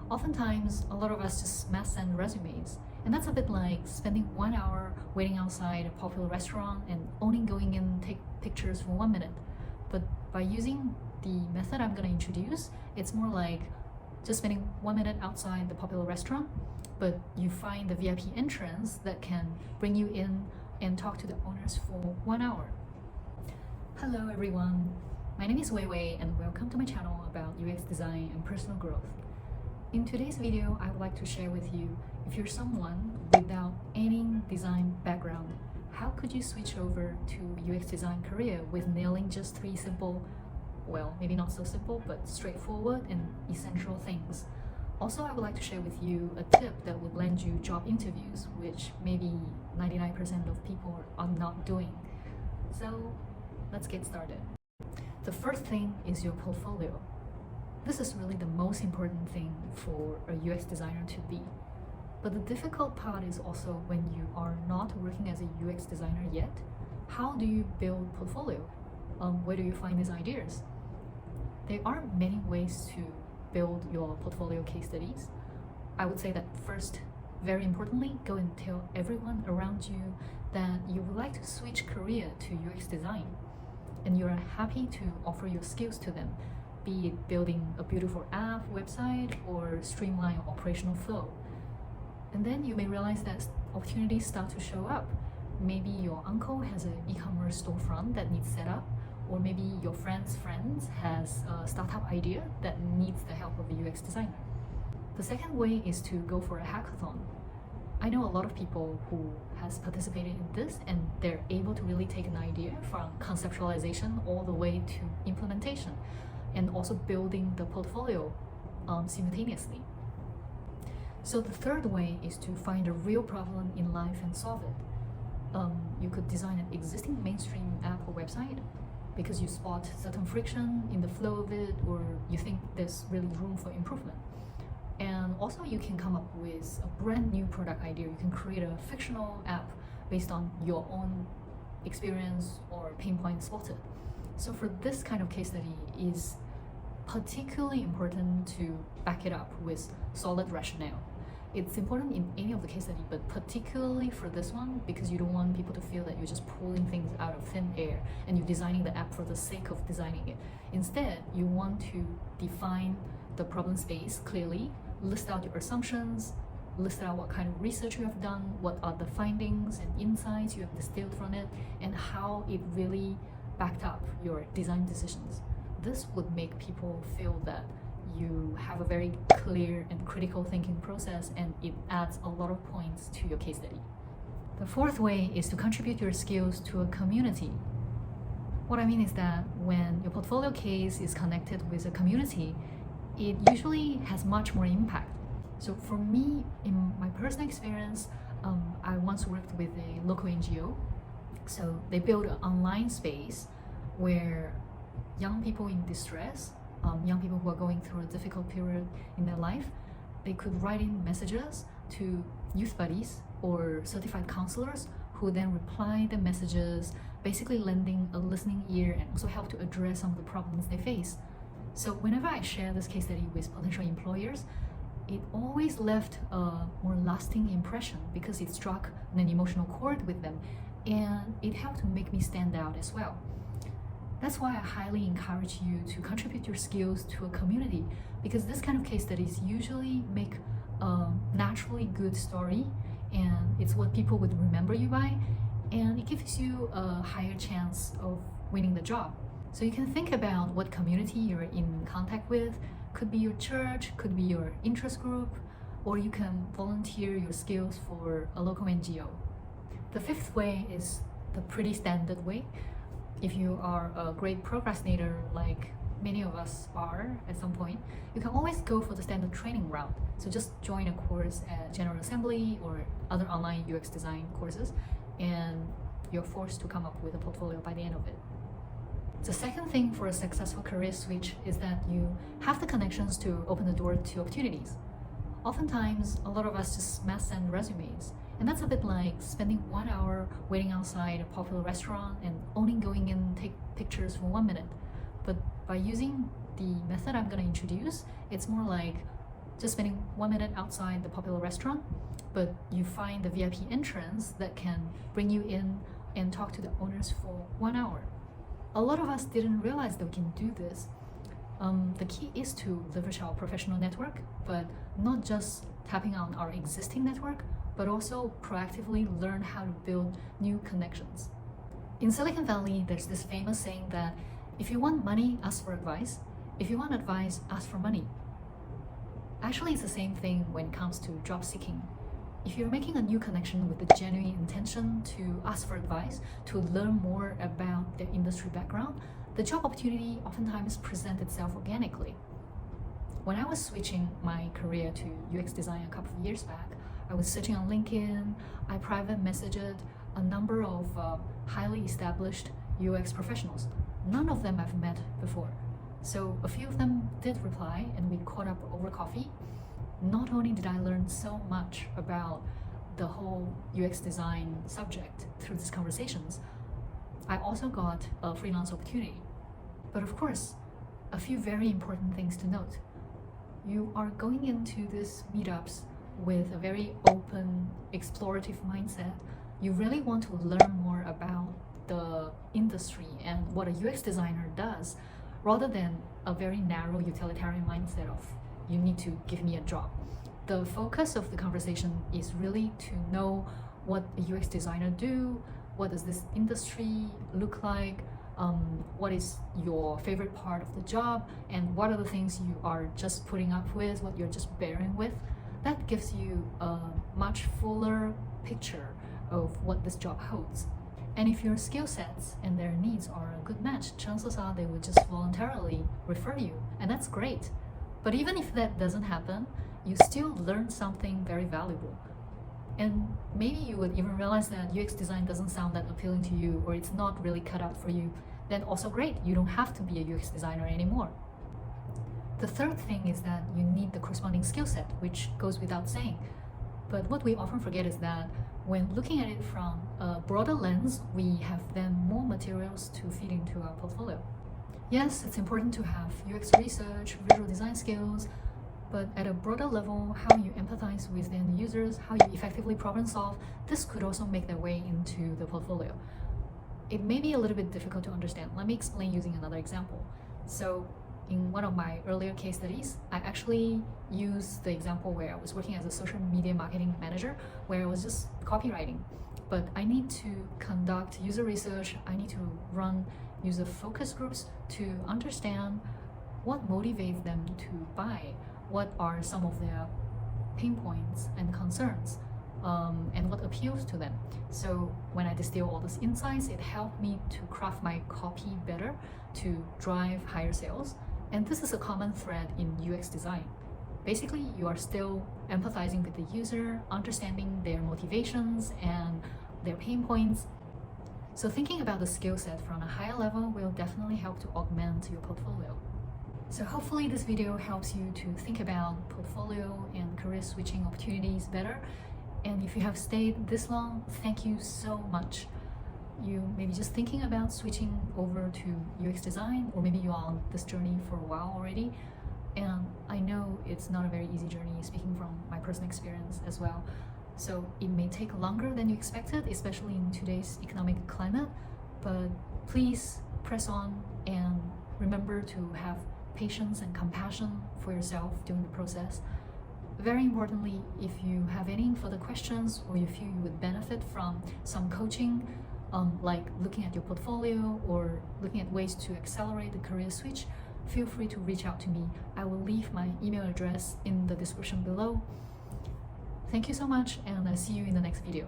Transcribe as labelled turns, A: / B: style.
A: Oftentimes, a lot of us just mass send resumes, and that's a bit like spending 1 hour waiting outside a popular restaurant and only going in take pictures for 1 minute. But by using the method I'm going to introduce, it's more like just spending 1 minute outside the popular restaurant, but you find the VIP entrance that can bring you in and talk to the owners for 1 hour. Hello everyone, my name is Wei Wei and welcome to my channel about UX design and personal growth. In today's video, I would like to share with you, if you're someone without any design background, how could you switch over to UX design career with nailing just 3 simple, well, maybe not so simple, but straightforward and essential things. Also, I would like to share with you a tip that would land you job interviews, which maybe 99% of people are not doing. So let's get started. The first thing is your portfolio. This is really the most important thing for a UX designer to be. But the difficult part is also when you are not working as a UX designer yet, how do you build portfolio? Where do you find these ideas? There are many ways to build your portfolio case studies. I would say that first, very importantly, go and tell everyone around you that you would like to switch career to UX design, and you're happy to offer your skills to them, be it building a beautiful app, website, or streamline operational flow. And then you may realize that opportunities start to show up. Maybe your uncle has an e-commerce storefront that needs set up, or maybe your friend's friends has a startup idea that needs the help of a UX designer. The second way is to go for a hackathon. I know a lot of people who has participated in this and they're able to really take an idea from conceptualization all the way to implementation, and also building the portfolio simultaneously. So the third way is to find a real problem in life and solve it. You could design an existing mainstream app or website because you spot certain friction in the flow of it, or you think there's really room for improvement. And also you can come up with a brand new product idea. You can create a fictional app based on your own experience or pain point spotted. So for this kind of case study, is particularly important to back it up with solid rationale. It's important in any of the case study, but particularly for this one, because you don't want people to feel that you're just pulling things out of thin air and you're designing the app for the sake of designing it. Instead, you want to define the problem space clearly, list out your assumptions, list out what kind of research you have done, what are the findings and insights you have distilled from it, and how it really backed up your design decisions. This would make people feel that you have a very clear and critical thinking process, and it adds a lot of points to your case study. The fourth way is to contribute your skills to a community. What I mean is that when your portfolio case is connected with a community, it usually has much more impact. So for me, in my personal experience, I once worked with a local NGO. So they built an online space where young people in distress, young people who are going through a difficult period in their life, they could write in messages to youth buddies or certified counselors who then reply the messages, basically lending a listening ear and also help to address some of the problems they face. So whenever I share this case study with potential employers, it always left a more lasting impression because it struck an emotional chord with them, and it helped to make me stand out as well. That's why I highly encourage you to contribute your skills to a community, because this kind of case studies usually make a naturally good story, and it's what people would remember you by, and it gives you a higher chance of winning the job. So you can think about what community you're in contact with. Could be your church, could be your interest group, or you can volunteer your skills for a local NGO. The fifth way is the pretty standard way. If you are a great procrastinator like many of us are at some point, you can always go for the standard training route. So just join a course at General Assembly or other online UX design courses, and you're forced to come up with a portfolio by the end of it. The second thing for a successful career switch is that you have the connections to open the door to opportunities. Oftentimes, a lot of us just mass send resumes, and that's a bit like spending 1 hour waiting outside a popular restaurant and only going in take pictures for 1 minute. But by using the method I'm going to introduce, it's more like just spending 1 minute outside the popular restaurant, but you find the VIP entrance that can bring you in and talk to the owners for 1 hour. A lot of us didn't realize that we can do this. The key is to leverage our professional network, but not just tapping on our existing network, but also proactively learn how to build new connections. In Silicon Valley, there's this famous saying that if you want money, ask for advice. If you want advice, ask for money. Actually, it's the same thing when it comes to job seeking. If you're making a new connection with the genuine intention to ask for advice, to learn more about their industry background, the job opportunity oftentimes presents itself organically. When I was switching my career to UX design a couple of years back, I was searching on LinkedIn. I private messaged a number of highly established UX professionals. None of them I've met before. So a few of them did reply and we caught up over coffee. Not only did I learn so much about the whole UX design subject through these conversations, I also got a freelance opportunity. But of course, a few very important things to note. You are going into these meetups with a very open, explorative mindset. You really want to learn more about the industry and what a UX designer does, rather than a very narrow utilitarian mindset of you need to give me a job. The focus of the conversation is really to know what a UX designer do, what does this industry look like, what is your favorite part of the job, and what are the things you are just putting up with, what you're just bearing with. That gives you a much fuller picture of what this job holds. And if your skill sets and their needs are a good match, chances are they will just voluntarily refer you, and that's great. But even if that doesn't happen, you still learn something very valuable. And maybe you would even realize that UX design doesn't sound that appealing to you, or it's not really cut out for you. Then also great, you don't have to be a UX designer anymore. The third thing is that you need the corresponding skill set, which goes without saying. But what we often forget is that when looking at it from a broader lens, we have then more materials to feed into our portfolio. Yes, it's important to have UX research, visual design skills, but at a broader level, how you empathize with the end users, how you effectively problem solve, this could also make their way into the portfolio. It may be a little bit difficult to understand. Let me explain using another example. So in one of my earlier case studies, I actually used the example where I was working as a social media marketing manager, where I was just copywriting. But I need to conduct user research, I need to run user focus groups to understand what motivates them to buy, what are some of their pain points and concerns, and what appeals to them. So when I distill all those insights, it helped me to craft my copy better to drive higher sales. And this is a common thread in UX design. Basically, you are still empathizing with the user, understanding their motivations and their pain points. So thinking about the skill set from a higher level will definitely help to augment your portfolio. So hopefully this video helps you to think about portfolio and career switching opportunities better. And if you have stayed this long, thank you so much. You may be just thinking about switching over to UX design, or maybe you're on this journey for a while already. And I know it's not a very easy journey, speaking from my personal experience as well. So it may take longer than you expected, especially in today's economic climate, but please press on and remember to have patience and compassion for yourself during the process. Very importantly, if you have any further questions or you feel you would benefit from some coaching, like looking at your portfolio or looking at ways to accelerate the career switch, feel free to reach out to me. I will leave my email address in the description below. Thank you so much, and I'll see you in the next video.